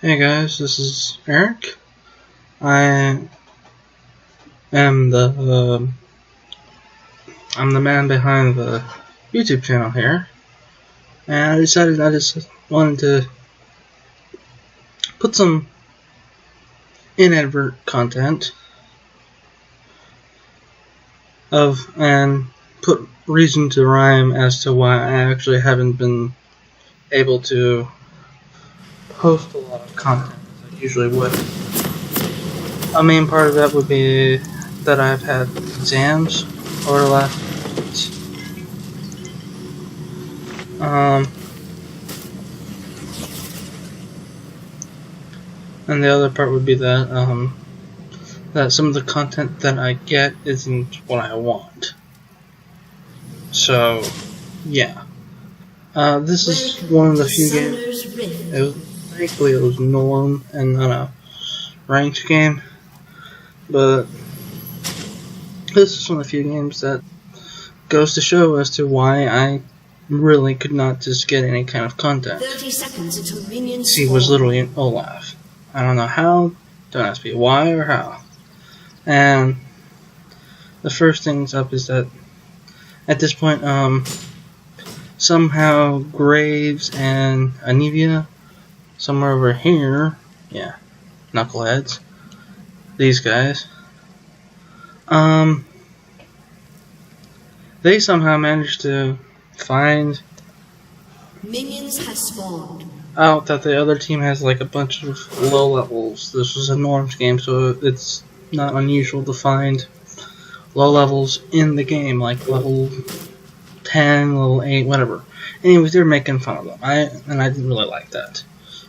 Hey guys, this is Eric. I am I'm the man behind the YouTube channel here, and I decided I just wanted to put some inadvertent content and put reason to rhyme as to why I actually haven't been able to post a lot of content as I usually would. A main part of that would be that I've had exams over the last few weeks. And the other part would be that that some of the content that I get isn't what I want. So, yeah. This is one of the few games. Thankfully, it was norm and not a ranked game. But this is one of the few games that goes to show as to why I really could not just get any kind of content. 30 seconds until minions He was literally an Olaf. I don't know how, don't ask me why or how. And the first things up is that at this point, somehow Graves and Anivia, somewhere over here, yeah, knuckleheads, these guys, they somehow managed to find minions have spawned. out that the other team has like a bunch of low levels. This was a norms game, so it's not unusual to find low levels in the game, like level 10, level 8, whatever. Anyways, they were making fun of them. I didn't really like that.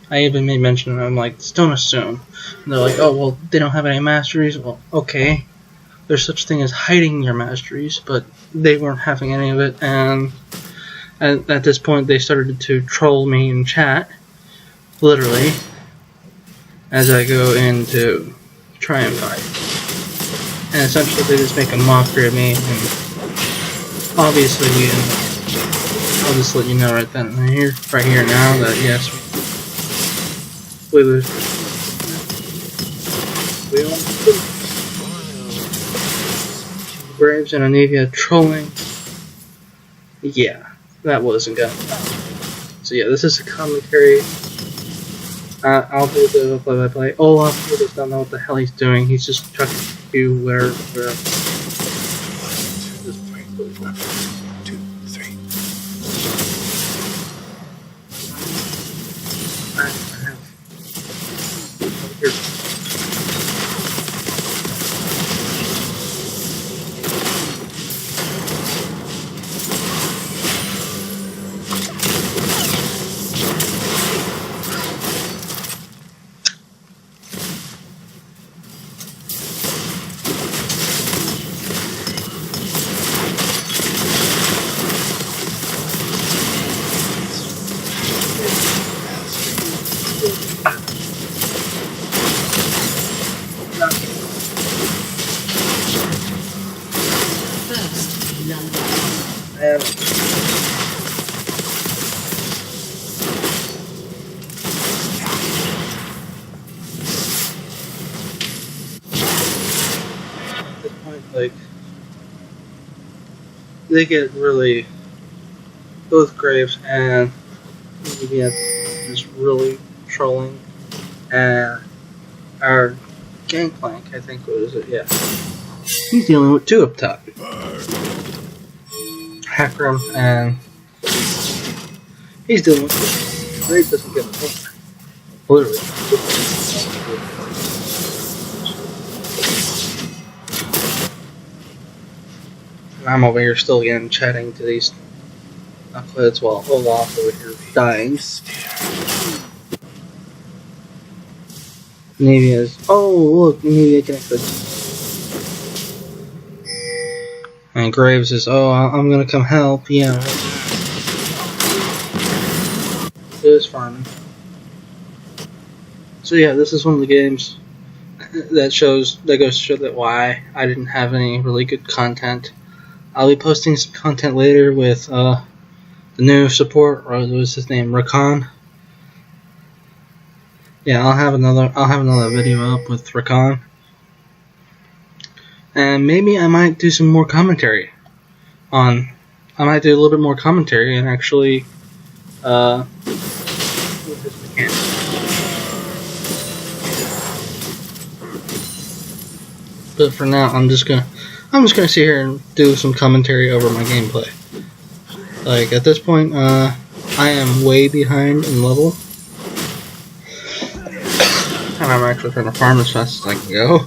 I even made mention of them, like, just don't assume. And they're like, oh, well, they don't have any masteries. Well, okay. There's such thing as hiding your masteries, but they weren't having any of it, and at this point they started to troll me in chat, literally, as I go in to try and fight. And essentially they just make a mockery of me, and obviously I'll just let you know right then and right here now that yes, we lose. We all lose. Graves and Anivia trolling. Yeah, that wasn't gonna happen. So yeah, this is a commentary. I'll do the play-by-play. Olaf, you just don't know what the hell he's doing. He's just chucking you where. This point. 1, 2, 3. Here. Like, they get really, both Graves and Anivia is really trolling, and our Gangplank, I think, was it? Yeah, he's dealing with two up top, Hackram, and he's dealing with two. Graves doesn't get a point, literally. And I'm over here still again chatting to these knuckleheads while Olaf over here dying. Anivia's, oh look, Anivia connected. And Graves is, oh, I'm gonna come help, yeah. It is farming. So yeah, this is one of the games that goes to show that why I didn't have any really good content. I'll be posting some content later with the new support, or what was his name, Rakan. yeah, I'll have another video up with Rakan, and maybe I might do some more commentary on. I might do a little bit more commentary and actually with this mechanic. But for now, I'm just gonna sit here and do some commentary over my gameplay. Like at this point, I am way behind in level, and I'm actually trying to farm as fast as I can go,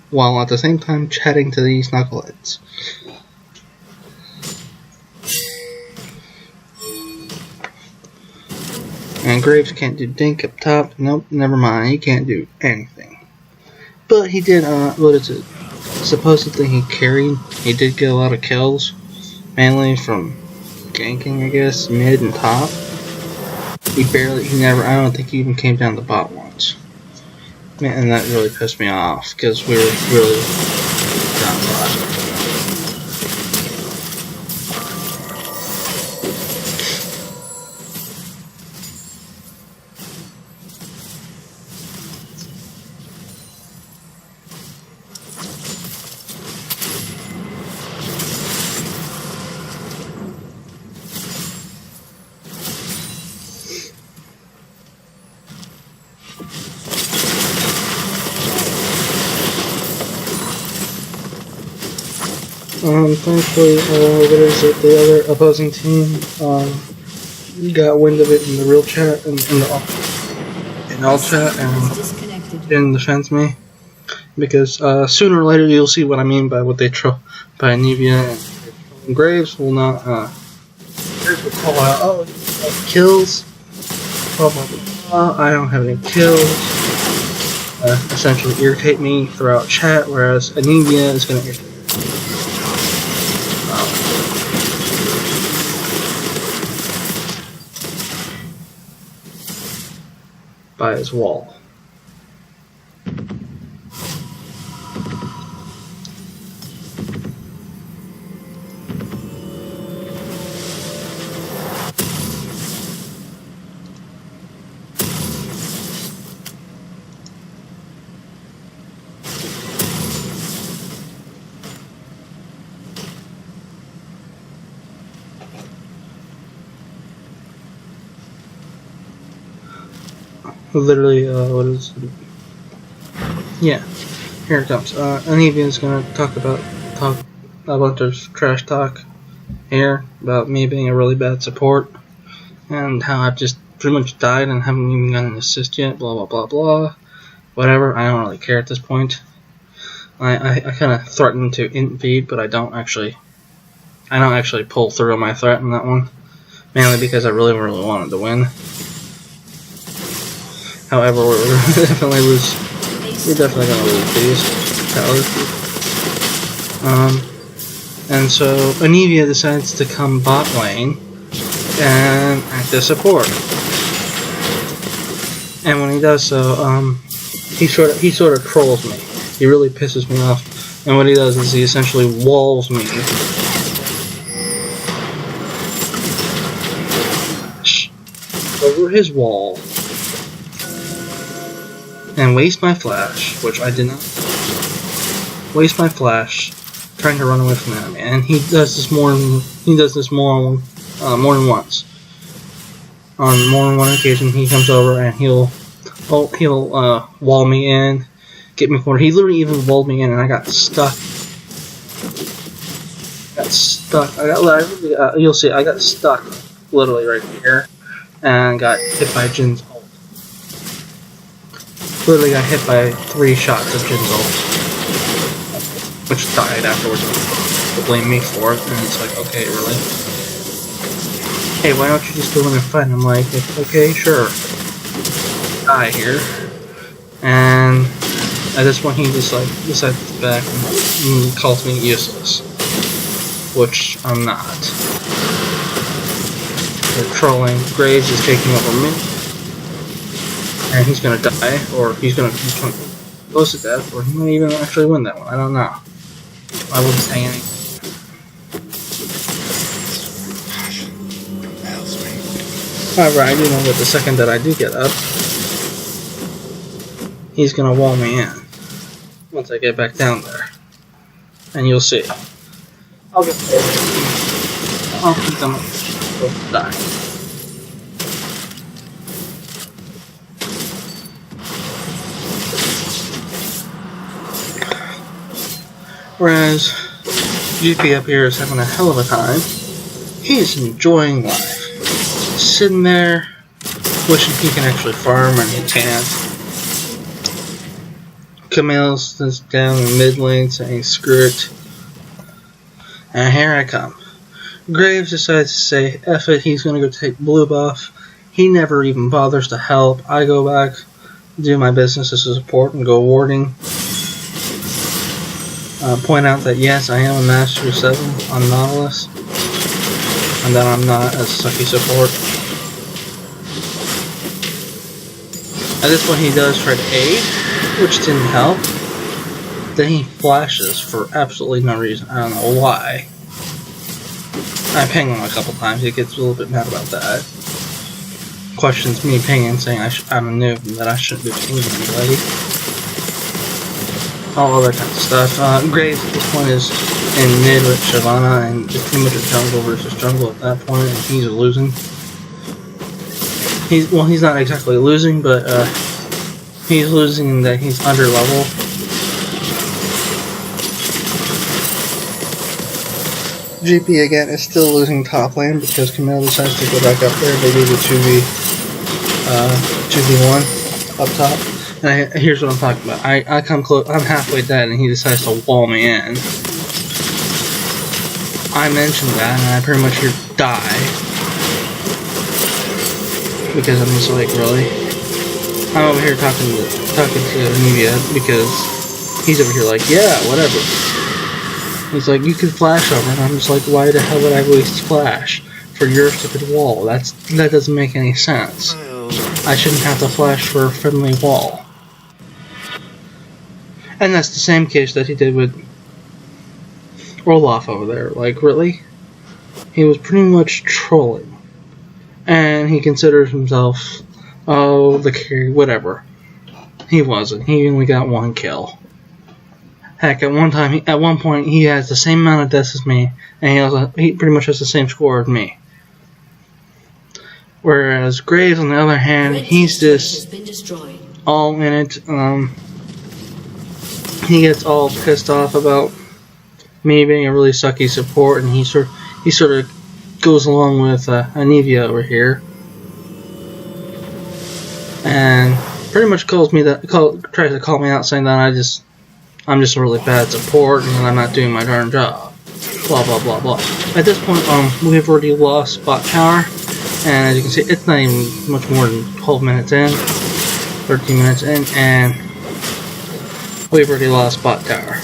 while at the same time chatting to these knuckleheads. And Graves can't do dink up top. Nope, never mind. He can't do anything. But he did, what is it? Supposedly he carried. He did get a lot of kills. Mainly from ganking, I guess, mid and top. I don't think he even came down the bot once. Man, and that really pissed me off, because we were really down bot. Thankfully, the other opposing team got wind of it in the real chat and in all chat and didn't defend me, because sooner or later you'll see what I mean by what they by Nivea and Graves will not Graves will call out, oh, you have kills, blah blah blah. I don't have any kills. Essentially irritate me throughout chat, whereas Anivia is going to irritate me by his wall. Literally, what is it? Yeah, here it comes. Anivian's gonna talk a bunch of trash talk here about me being a really bad support and how I've just pretty much died and haven't even gotten an assist yet. Blah blah blah blah. Whatever. I don't really care at this point. I kind of threatened to int feed, but I don't actually pull through on my threat in that one, mainly because I really wanted to win. However, we're definitely gonna lose these towers. And so Anivia decides to come bot lane and act as support. And when he does so, he sort of trolls me. He really pisses me off. And what he does is he essentially walls me over his wall. And waste my flash, which I did not waste my flash trying to run away from him. And he does this more than once. On more than one occasion, he comes over and he'll wall me in, get me cornered. He literally even walled me in, and I got stuck. You'll see. I got stuck literally right here, and got hit by Jin's ult. Literally got hit by 3 shots of Jin's ult, which died afterwards. To blame me for it, and it's like, okay, really? Hey, why don't you just go in and fight? And I'm like, okay, sure. Die here. And at this point, he just like decides to back and calls me useless, which I'm not. They're trolling. Graves is taking over me, and he's gonna die, or he's gonna become close to death, or he might even actually win that one. I don't know. I wouldn't say anything. However, I do know that the second that I do get up, he's gonna wall me in once I get back down there. And you'll see. I'll get there. I'll think I'm both die. Whereas GP up here is having a hell of a time. He's enjoying life. Sitting there, wishing he can actually farm and he can't. Camille's just down in mid lane saying screw it. And here I come. Graves decides to say F it, he's gonna go take blue buff. He never even bothers to help. I go back, do my business as a support and go warding. Point out that yes, I am a Master 7 on Nautilus, and that I'm not a sucky support. At this point he does try to aid, which didn't help. Then he flashes for absolutely no reason. I don't know why. I ping him a couple times, he gets a little bit mad about that. Questions me pinging, saying I'm a noob and that I shouldn't be pinging anybody. All other kinds of stuff. Graves at this point is in mid with Shyvana, and it's pretty much a jungle versus jungle at that point, and he's losing. He's not exactly losing, but he's losing in that he's under level. GP again is still losing top lane because Camille decides to go back up there. They do the 2v1 up top. And here's what I'm talking about. I come close. I'm halfway dead, and he decides to wall me in. I mentioned that, and I pretty much hear die because I'm just like, really. I'm over here talking to Anivia because he's over here like, yeah, whatever. He's like, you can flash over, and I'm just like, why the hell would I waste flash for your stupid wall? That doesn't make any sense. I shouldn't have to flash for a friendly wall. And that's the same case that he did with Olaf over there. Like, really? He was pretty much trolling. And he considers himself, oh, the carry, whatever. He wasn't. He only got 1 kill. Heck, at one point, he has the same amount of deaths as me, and he pretty much has the same score as me. Whereas Graves, on the other hand, he's just all in it. He gets all pissed off about me being a really sucky support, and he sort of goes along with Anivia over here, and pretty much tries to call me out, saying that I'm just a really bad support and I'm not doing my darn job. Blah blah blah blah. At this point, we've already lost spot power. And as you can see, it's not even much more than 12 minutes in, 13 minutes in, and we've already lost bot tower.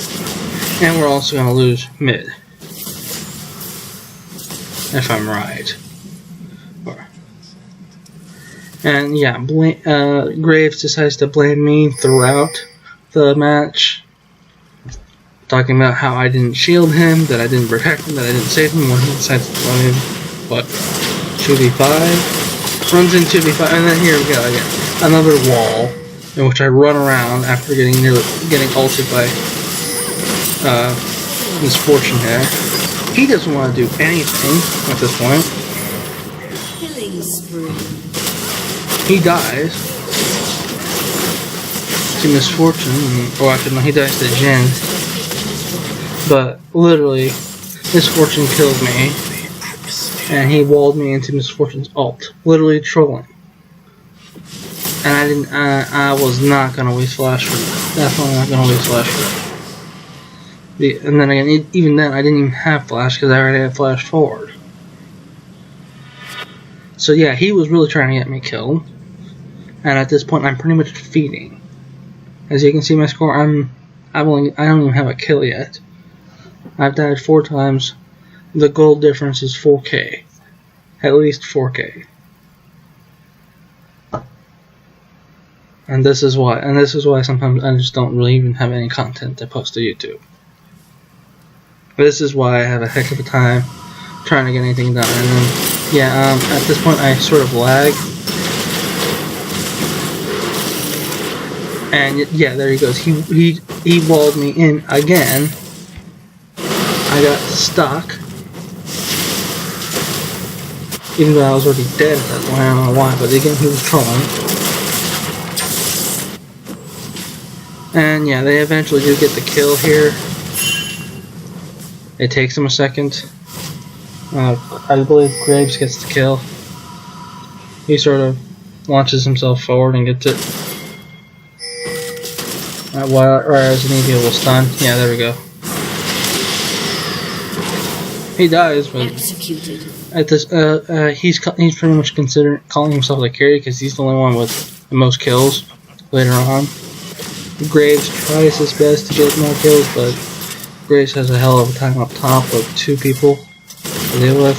And we're also going to lose mid, if I'm right. And yeah, Graves decides to blame me throughout the match, talking about how I didn't shield him, that I didn't protect him, that I didn't save him when he decides to run in, 2v5, runs in 2v5, and then here we go again. Another wall in which I run around after getting ulted by Misfortune here. He doesn't want to do anything at this point. Killing spree. He dies to Misfortune, or actually no, he dies to Jin. But literally, Misfortune killed me. And he walled me into Misfortune's ult, literally trolling. And I was not gonna waste flash for that. Definitely not gonna waste flash for that. And then again, even then, I didn't even have flash because I already had flash forward. So yeah, he was really trying to get me killed. And at this point, I'm pretty much feeding. As you can see, my score, I don't even have a kill yet. I've died 4 times. The gold difference is 4K. At least 4K. And this is why sometimes I just don't really even have any content to post to YouTube. This is why I have a heck of a time trying to get anything done. And then, yeah, at this point I sort of lag. And yeah, there he goes. He walled me in again. I got stuck. Even though I was already dead at that point, I don't know why, but again he was trolling. And yeah, they eventually do get the kill here. It takes them a second. I believe Graves gets the kill. He sort of launches himself forward and gets it. Whereas Anivia will stun. Yeah, there we go. He dies, but Executed. at this, he's pretty much considered calling himself the carry because he's the only one with the most kills later on. Graves tries his best to get more kills, but Graves has a hell of a time up top with 2 people to deal with.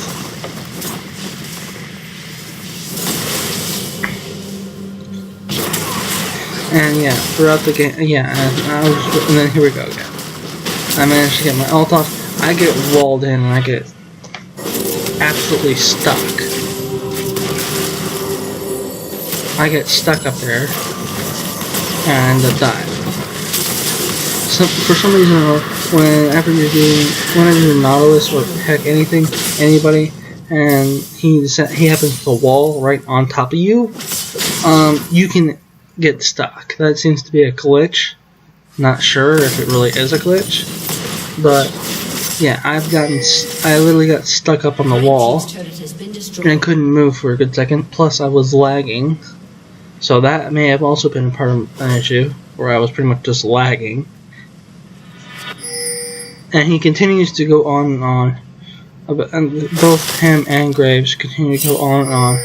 And yeah, throughout the game, yeah, and then here we go again. I managed to get my ult off. I get walled in and I get absolutely stuck. I get stuck up there and end up dying. So for some reason, whenever you're Nautilus or heck anybody, and he happens to wall right on top of you, you can get stuck. That seems to be a glitch. Not sure if it really is a glitch, but yeah, I literally got stuck up on the wall and I couldn't move for a good second. Plus, I was lagging, so that may have also been part of an issue where I was pretty much just lagging. And he continues to go on and on. And both him and Graves continue to go on and on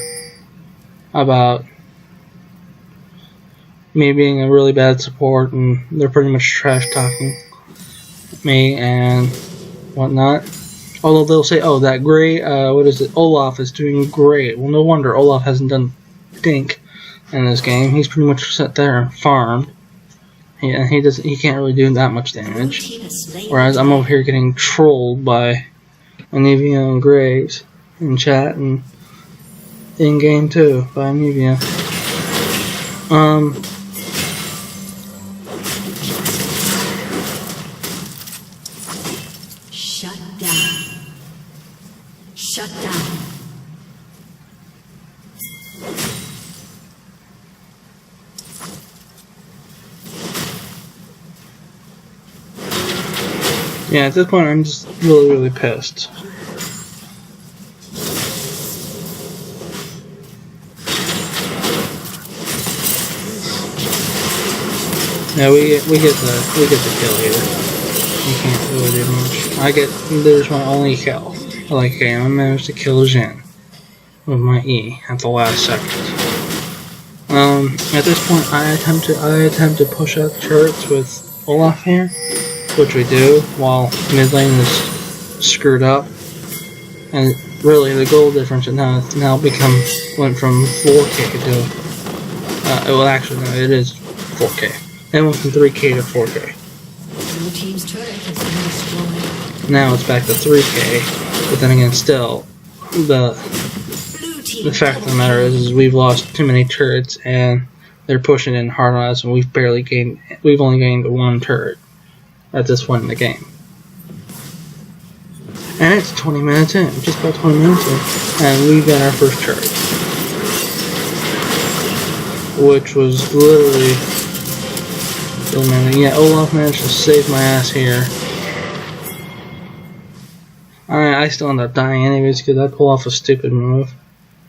about me being a really bad support, and they're pretty much trash talking me and whatnot. Although they'll say, "Oh, that great, Olaf is doing great." Well, no wonder Olaf hasn't done dink in this game. He's pretty much sat there and farmed. He can't really do that much damage. Whereas I'm over here getting trolled by Anivia and Graves in chat and in game too by Anivia. Shut down. Shut down. Yeah, at this point I'm just really pissed. Yeah, we get the kill here. You can't really do much. There's my only kill. Like, okay, I managed to kill Jin with my E at the last second. At this point I attempt to push out turrets with Olaf here, which we do, while mid lane is screwed up. And really, the goal difference now went from 4K to, well actually no, it is 4K. It went from 3K to 4K. Blue team's turret has been destroyed. Now it's back to 3K, but then again, still, the fact of the matter is we've lost too many turrets, and they're pushing in hard on us, and we've only gained 1 turret at this point in the game. And it's 20 minutes in, just about 20 minutes in, and we got our first turret. Which was literally... yeah, Olaf managed to save my ass here. I still end up dying anyways because I pull off a stupid move.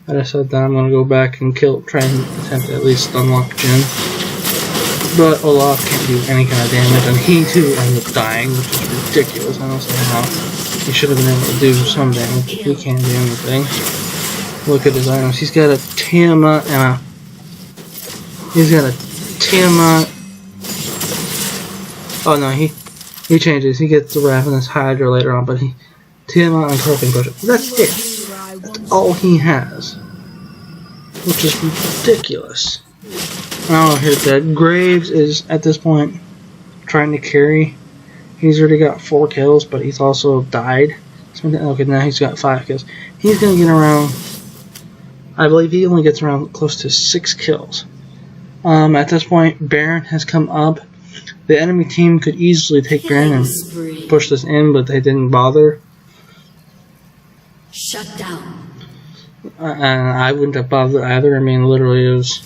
I decided that I'm going to go back and try and attempt to at least unlock Jin. But Olaf can't do any kind of damage, and he too ends up dying, which is ridiculous. I don't see how. He should have been able to do some damage. He can't do anything. Look at his items. He's got a Tiamat and oh no, he changes. He gets the Ravenous Hydra later on, but Tiamat and Carping Bush. That's it. That's all he has. Which is ridiculous. Oh, here's that. Graves is, at this point, trying to carry. He's already got 4 kills, but he's also died Okay, now he's got 5 kills. He's gonna get around. I believe he only gets around close to 6 kills. At this point, Baron has come up. The enemy team could easily take Baron and push this in, but they didn't bother. Shut down. And I wouldn't have bothered either. I mean, literally, it's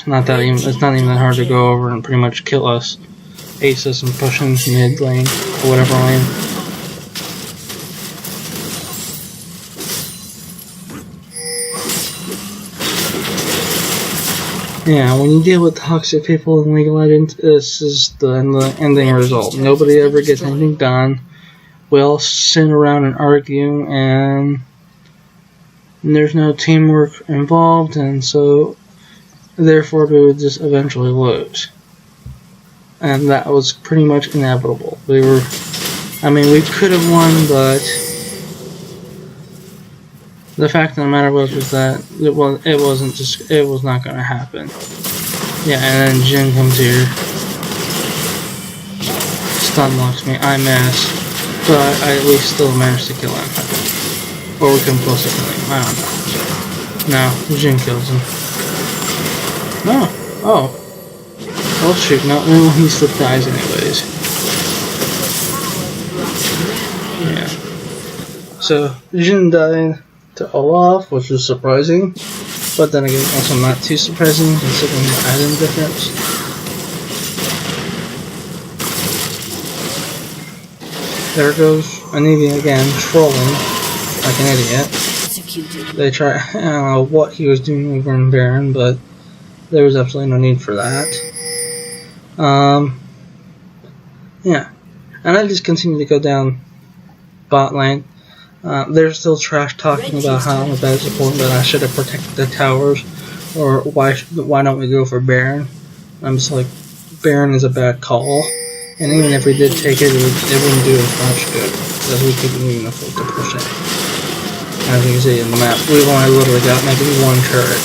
not that even. It's not even that hard to go over and pretty much kill us, ace us, and push in mid lane or whatever lane. Yeah, when you deal with toxic people in League of Legends, this is the ending result. Nobody ever gets anything done. We all sit around and argue, and there's no teamwork involved, and so therefore we would just eventually lose. And that was pretty much inevitable. We could have won, but the fact of the matter was that it was not going to happen. Yeah, and then Jin comes here, stun locks me, I miss, but I at least still managed to kill him. Or we come close to killing him, I don't know. No, Jin kills him. No, oh. Oh shoot, no, he still dies anyways. Yeah. So, Jin died to Olaf, which was surprising, but then again, also not too surprising considering the item difference. There goes Anivia again, trolling like an idiot. They try, I don't know what he was doing over in Baron, but there was absolutely no need for that. Yeah, and I just continue to go down bot lane. They're still trash talking about how I'm a bad support, that I should have protected the towers, or why don't we go for Baron? I'm just like, Baron is a bad call, and even if we did take it, it wouldn't do as much good, because we couldn't even afford to push it. As you can see in the map, we've only literally got maybe 1 turret.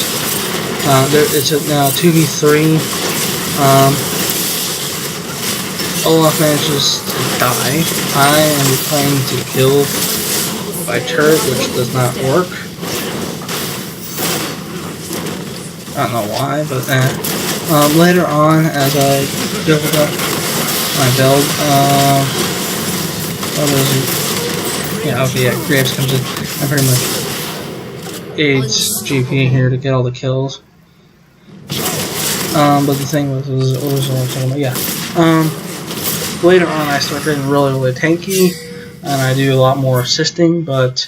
It's now 2v3. Olaf manages to die. I am trying to kill by turret, which does not work. I don't know why, but later on, as I build up my build, what is it? Yeah, okay, yeah, Graves comes in. I pretty much aids GP here to get all the kills. But the thing was, what was I talking about? Yeah. Later on, I start getting really, really tanky, and I do a lot more assisting, but,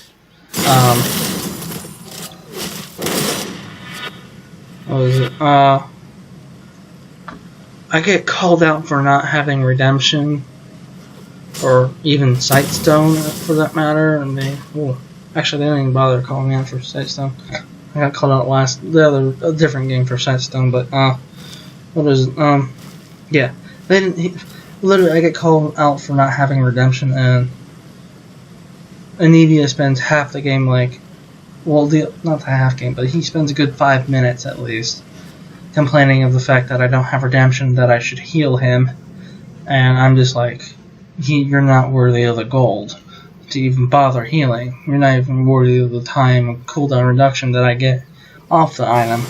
what is it? I get called out for not having redemption, or even Sightstone, for that matter, and actually, they didn't even bother calling me out for Sightstone. I got called out a different game for Sightstone, but, what is it? Yeah, they didn't. Literally, I get called out for not having redemption, and Anivia spends half the game not the half game, but he spends a good 5 minutes at least complaining of the fact that I don't have redemption, that I should heal him, and I'm just like, you're not worthy of the gold to even bother healing. You're not even worthy of the time of cooldown reduction that I get off the item.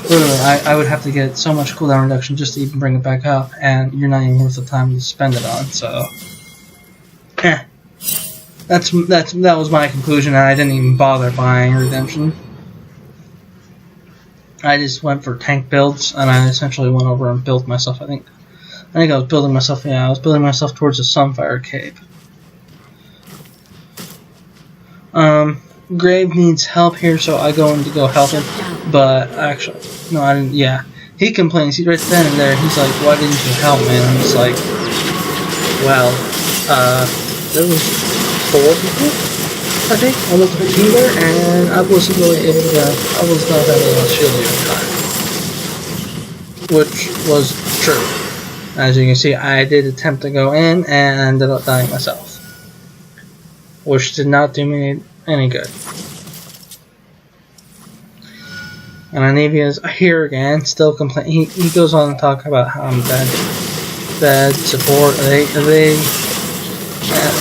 Literally, I would have to get so much cooldown reduction just to even bring it back up, and you're not even worth the time to spend it on, so... That was my conclusion, and I didn't even bother buying redemption. I just went for tank builds, and I essentially went over and built myself, I think I was building myself, I was building myself towards a Sunfire Cape. Grave needs help here, so I go in to go help him, but actually, no, I didn't, yeah. He complains, he's right then and there, he's like, why didn't you help me? And I'm just like, well, there was 4 people, I think, on the team there, and I wasn't really able to, I was not able to shield you in time. Which was true. As you can see, I did attempt to go in, and ended up dying myself. Which did not do me any good. And Anivia's here again, still complaining. He goes on to talk about how I'm bad support.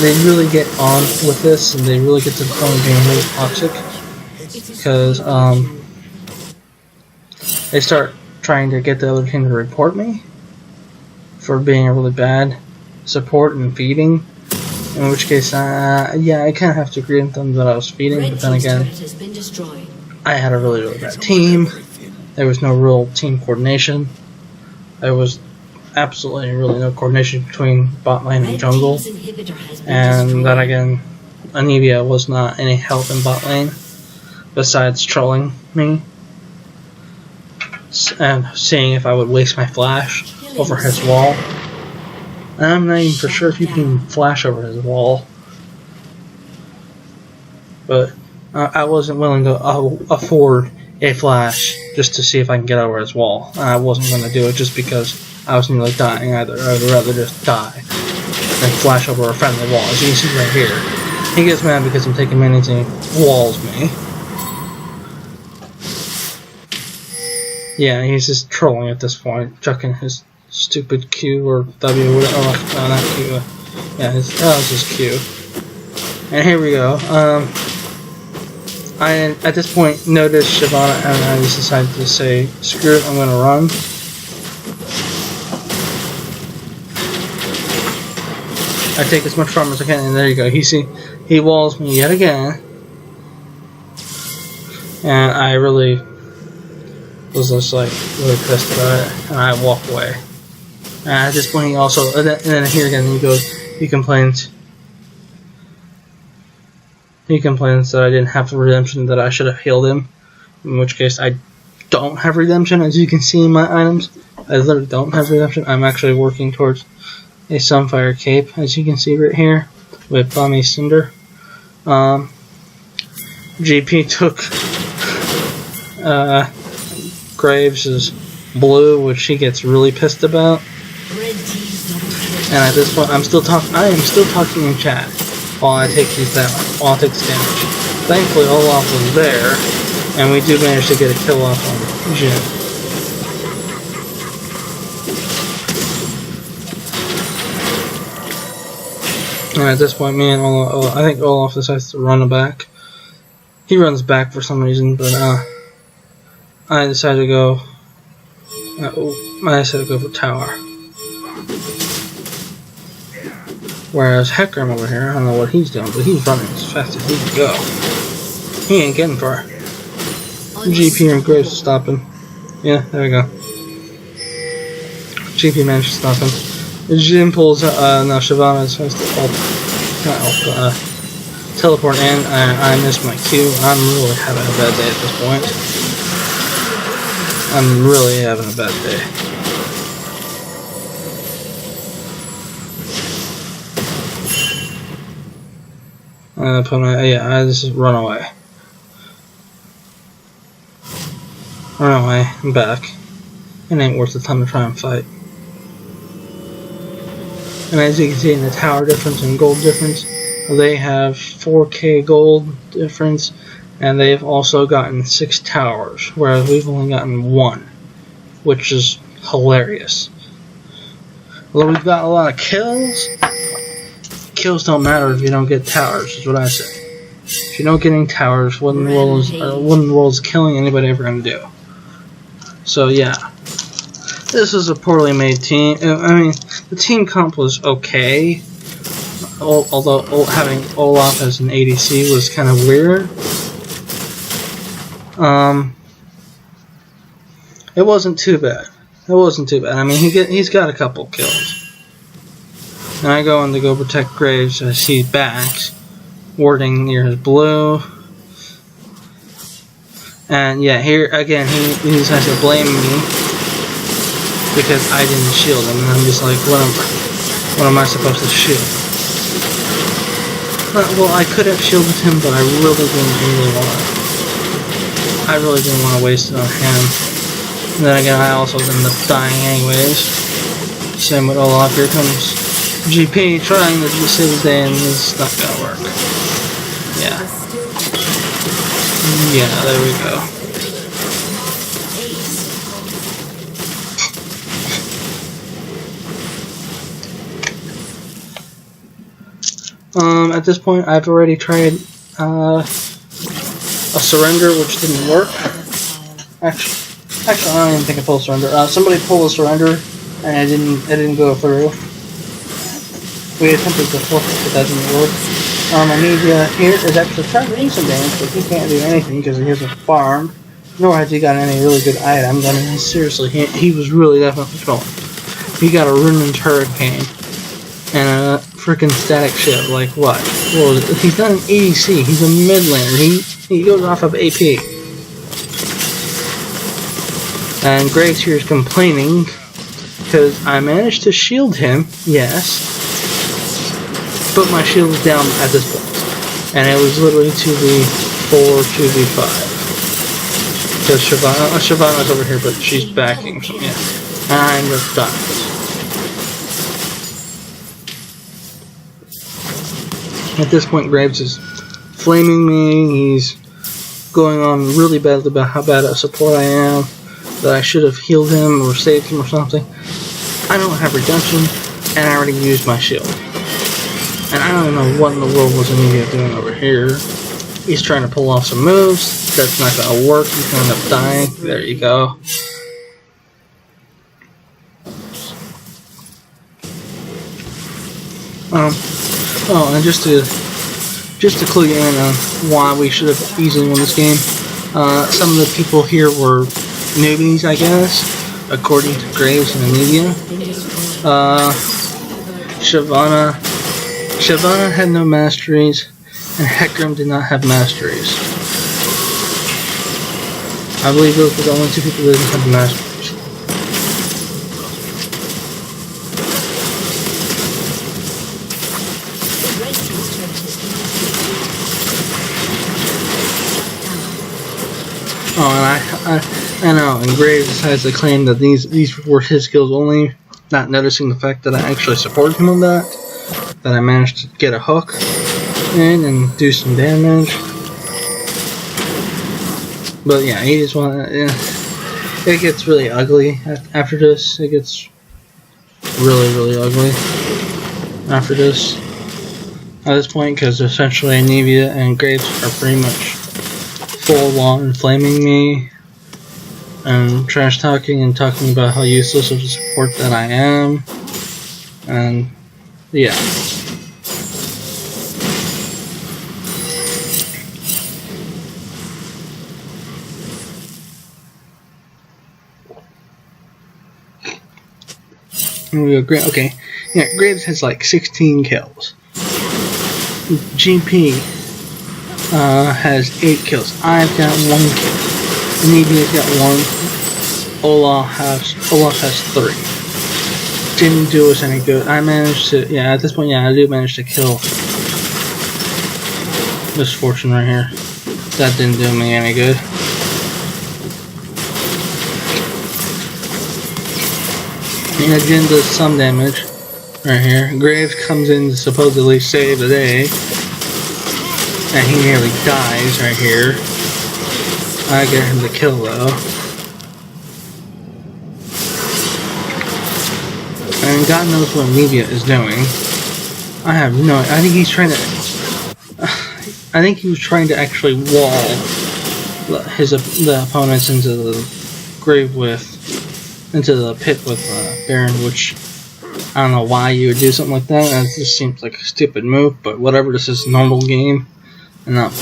they really get on with this, and they really get to the point of being really toxic, because they start trying to get the other team to report me for being a really bad support and feeding. In which case, yeah, I kind of have to agree with them that I was feeding, but then again, I had a really, really bad team. There was no real team coordination. There was absolutely really no coordination between bot lane and jungle. And then again, Anivia was not any help in bot lane, besides trolling me and seeing if I would waste my flash over his wall. And I'm not even for sure if you can flash over his wall. But I wasn't willing to afford a flash just to see if I can get over his wall. And I wasn't going to do it just because I was nearly dying either. I would rather just die than flash over a friendly wall. As you can see right here, he gets mad because I'm taking minions and he walls me. Yeah, he's just trolling at this point, chucking his stupid Q or W, or whatever. Oh, no, not Q. Yeah, that was his Q. And here we go. I at this point noticed Shyvana, and I just decided to say, screw it, I'm gonna run. I take as much farm as I can, and there you go. He walls me yet again, and I really was just like really pissed about it, and I walk away. And at this point, he also, and then here again, he complains that I didn't have the redemption, that I should have healed him. In which case, I don't have redemption, as you can see in my items. I literally don't have redemption. I'm actually working towards a Sunfire Cape, as you can see right here, with Bummy Cinder. GP took Graves' blue, which he gets really pissed about. And at this point, I am still talking in chat while I take this damage. Thankfully, Olaf was there, and we do manage to get a kill off on Jhin. And at this point, me and Olaf, I think Olaf decides to run back. He runs back for some reason, but I decided to go. I decided to go for tower. Whereas Hecarim over here, I don't know what he's doing, but he's running as fast as he can go. He ain't getting far. GP and Graves stop him. Yeah, there we go. GP managed to stop him. Jhin pulls, now Shyvana has to teleport in. I missed my Q. I'm really having a bad day at this point. I'm really having a bad day. I just run away. Run away, I'm back. It ain't worth the time to try and fight. And as you can see in the tower difference and gold difference, they have 4k gold difference, and they've also gotten 6 towers, whereas we've only gotten 1, which is hilarious. Although we've got a lot of kills, kills don't matter if you don't get towers, is what I say. If you don't get any towers, what in the world is killing anybody ever going to do? So yeah, this is a poorly made team. I mean, the team comp was okay, although having Olaf as an ADC was kind of weird. It wasn't too bad. It wasn't too bad. I mean, he's got a couple kills. And I go in to go protect Graves as he backs, warding near his blue. And yeah, here again, he decides to blame me because I didn't shield him. And I'm just like, what am I supposed to shield? Well, I could have shielded him, but I really didn't want to waste it on him. And then again, I also ended up dying anyways. Same with Olaf. Here comes GP trying to save the day, and it's not gonna work. Yeah. Yeah, there we go. At this point, I've already tried a surrender, which didn't work. Actually, I don't even think I pulled a surrender. Somebody pulled a surrender, and it didn't go through. We attempted to flip it, but that didn't work. Amelia here is actually trying to do some damage, but he can't do anything because he hasn't farmed, nor has he got any really good items. I mean, seriously, he was really definitely trolling. He got a Rune Hurricane and a freaking static shield. Like what? Well, he's not an ADC. He's a mid laner. He goes off of AP. And Graves here is complaining because I managed to shield him. Yes. But my shield was down at this point, and it was literally 2v4, 2v5. Because Shyvana's over here, but she's backing, so yeah. And I ended up dying. At this point, Graves is flaming me. He's going on really badly about how bad a support I am, that I should have healed him or saved him or something. I don't have redemption, and I already used my shield. And I don't know what in the world was Amelia doing over here. He's trying to pull off some moves. That's not going to work. He's going to end up dying. There you go. Oh, and just to clue you in on why we should have easily won this game, some of the people here were newbies, I guess, according to Graves and Amelia. Shyvana had no masteries, and Hecarim did not have masteries. I believe those were the only two people that didn't have masteries. Oh, and I know, and Graves decides to claim that these were his skills only, not noticing the fact that I actually supported him on that. That I managed to get a hook in and do some damage. But yeah, he just wanna. It gets really ugly after this. It gets really ugly after this. At this point, because essentially Anivia and Graves are pretty much full on flaming me and trash talking and talking about how useless of a support that I am. And yeah. Okay, yeah, Graves has like 16 kills. GP has 8 kills. I've got 1 kill. Anivia's got 1. Olaf has 3. Didn't do us any good. I managed to, yeah, at this point, yeah, I do manage to kill Misfortune right here. That didn't do me any good. And it did do some damage right here. Graves comes in to supposedly save the day, and he nearly dies right here. I get him the kill though. And God knows what Anivia is doing. I have no. I think he's trying to. I think he was trying to actually wall the opponents into the grave into the pit with Baron, which I don't know why you would do something like that. It just seems like a stupid move, but whatever. This is a normal game, and not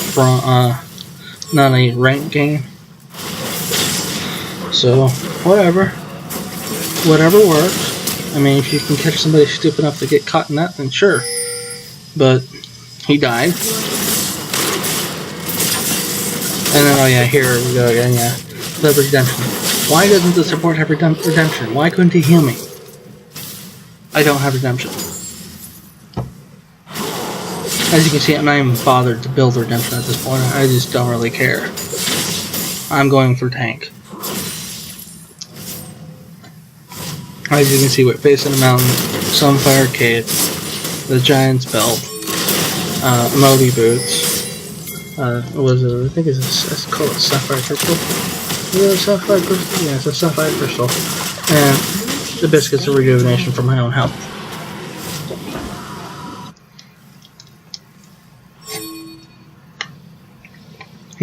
a ranked game. So whatever works. I mean, if you can catch somebody stupid enough to get caught in that, then sure. But he died. And then, oh yeah, here we go again, yeah. The redemption. Why doesn't the support have redemption? Why couldn't he heal me? I don't have redemption. As you can see, I'm not even bothered to build redemption at this point. I just don't really care. I'm going for tank. As you can see, we're facing a mountain, Sunfire Cave, the Giant's Belt, Moby Boots. What was it? I think it's called a Sapphire Crystal. Is it a Sapphire Crystal? Yeah, it's a Sapphire Crystal. And the Biscuits of Rejuvenation for my own health.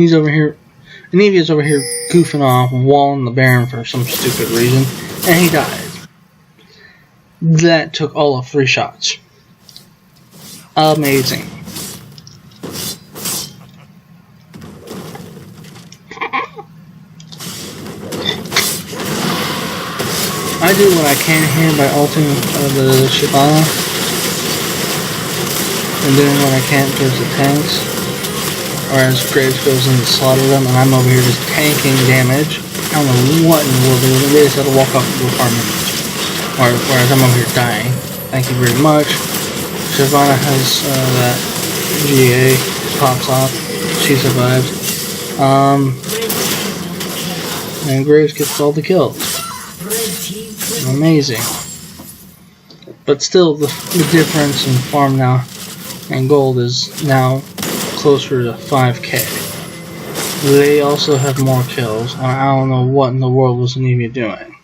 he's over here. Anevia's over here goofing off, walling the Baron for some stupid reason, and he dies. That took all of 3 shots. Amazing. I do what I can here by ulting the Shyvana and doing what I can towards the tanks. Whereas Graves goes in to slaughter them, and I'm over here just tanking damage. I don't know what in the world they're doing. They just have to walk up and go farm damage. Whereas I'm over here dying. Thank you very much. Shyvana has that GA, pops off. She survives. And Graves gets all the kills. Amazing. But still, the difference in farm now and gold is now closer to 5k. They also have more kills, and I don't know what in the world was Anivia doing.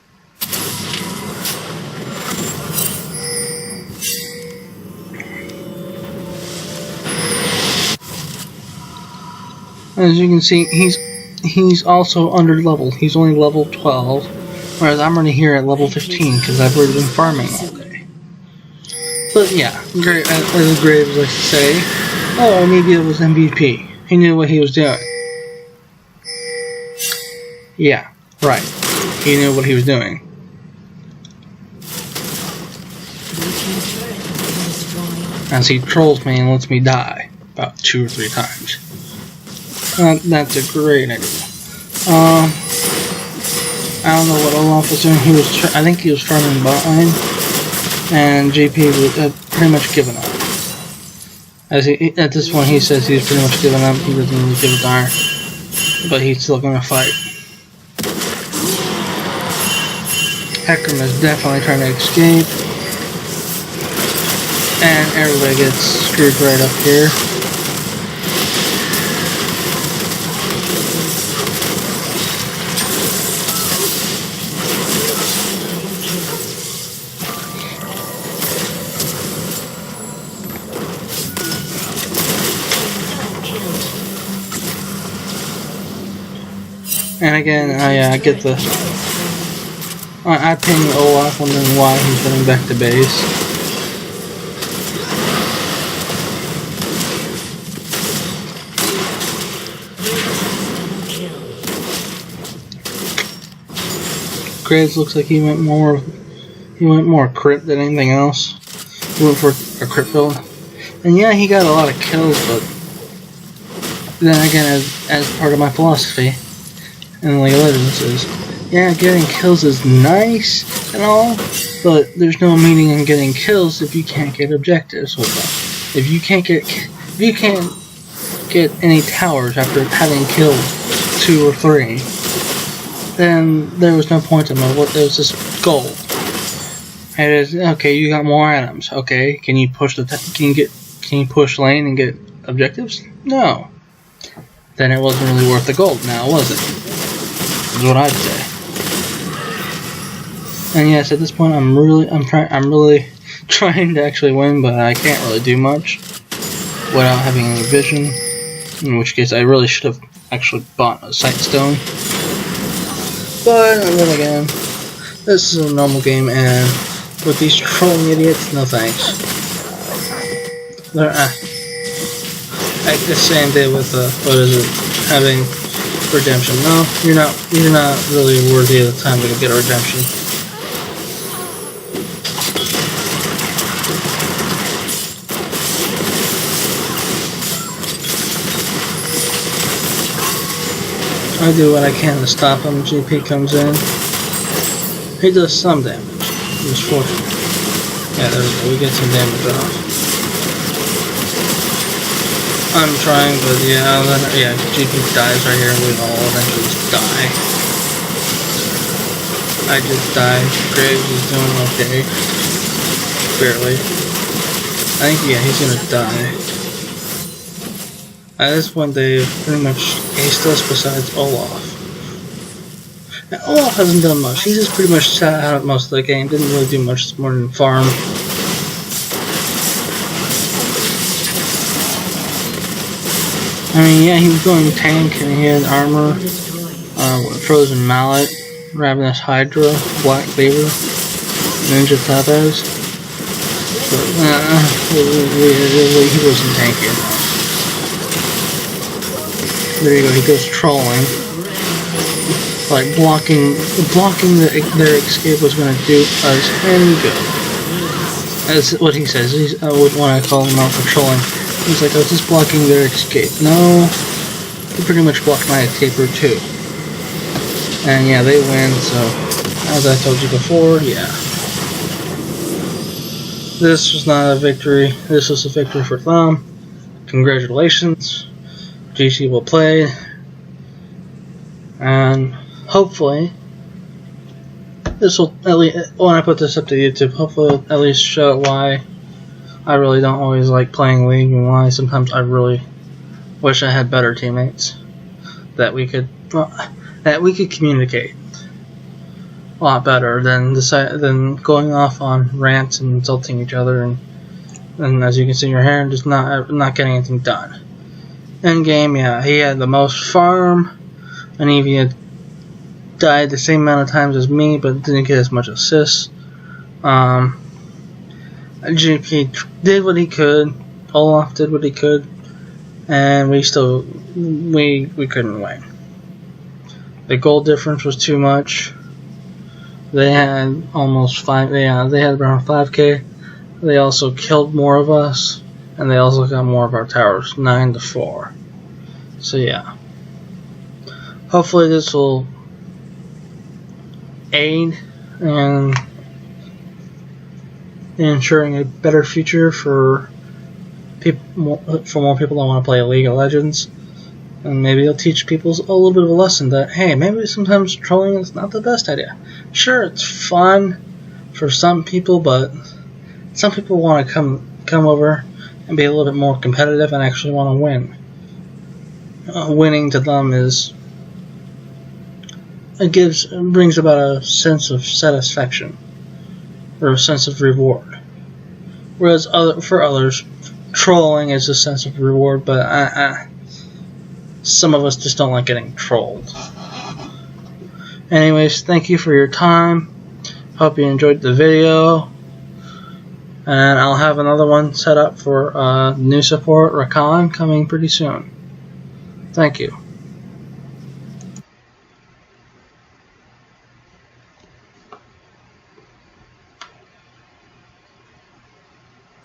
As you can see, he's also under leveled. He's only level 12, whereas I'm already here at level 15 because I've already been farming all day. But yeah, as Graves likes to say, oh, Anivia was MVP. He knew what he was doing. Yeah, right. He knew what he was doing. As he trolls me and lets me die about 2 or 3 times. That's a great idea. I don't know what Olaf was doing. I think he was farming bot lane, and JP had pretty much given up. At this point, he says he's pretty much given up. He doesn't really give a darn, but he's still gonna fight. Hecarim is definitely trying to escape, and everybody gets screwed right up here. And again, I get the... I ping Olaf wondering why he's running back to base. Graves looks like he went more crit than anything else. He went for a crit build. And yeah, he got a lot of kills, but then again, as part of my philosophy in League of Legends is, yeah, getting kills is nice and all, but there's no meaning in getting kills if you can't get objectives with them. If you can't get any towers after having killed 2 or 3, then there was no point in it. There was this goal. And it is, okay, you got more items. Okay, can you push can you push lane and get objectives? No. Then it wasn't really worth the gold. Now, was it? Is what I'd say. And yes, at this point, I'm really trying to actually win, but I can't really do much without having any vision. In which case, I really should have actually bought a sight stone. But then again, this is a normal game, and with these trolling idiots, no thanks. They're like the same day with having redemption. No, you're not really worthy of the time to get a redemption. I do what I can to stop him. GP comes in. He does some damage. He's fortunate. Yeah, there we go. We get some damage off. I'm trying, but yeah, GP dies right here, and we all eventually just die. I just died. Graves is doing okay. Barely. I think, yeah, he's gonna die. At this point, they've pretty much aced us besides Olaf. Now, Olaf hasn't done much. He's just pretty much sat out most of the game. Didn't really do much more than farm. I mean, yeah, he was going tank and he had armor, frozen mallet, ravenous hydra, black beaver, ninja tabas. But he wasn't tanky enough. There you go. He goes trolling. Like blocking their escape was going to do us any good. That's what he says. I would want to call him out for trolling. He's like, I was just blocking their escape. No, he pretty much blocked my escape too. And yeah, they win. So, as I told you before, yeah, this was not a victory. This was a victory for them. Congratulations. GC will play, and hopefully this will at least, when I put this up to YouTube, hopefully it'll at least show why I really don't always like playing League, and why sometimes I really wish I had better teammates that we could communicate a lot better than going off on rants and insulting each other, and as you can see in your hair, and just not getting anything done. End game, yeah, he had the most farm, and he had died the same amount of times as me, but didn't get as much assists. GP did what he could, Olaf did what he could, and we couldn't win. The goal difference was too much. They had almost they had around 5k. They also killed more of us, and they also got more of our towers, 9-4. So yeah, hopefully this will aid in ensuring a better future for more people that want to play League of Legends, and maybe it'll teach people a little bit of a lesson that, hey, maybe sometimes trolling is not the best idea. Sure, it's fun for some people, but some people want to come over and be a little bit more competitive and actually want to win. Winning to them brings about a sense of satisfaction or a sense of reward. Whereas for others, trolling is a sense of reward, but some of us just don't like getting trolled. Anyways, thank you for your time. Hope you enjoyed the video. And I'll have another one set up for new support, Rakan, coming pretty soon. Thank you.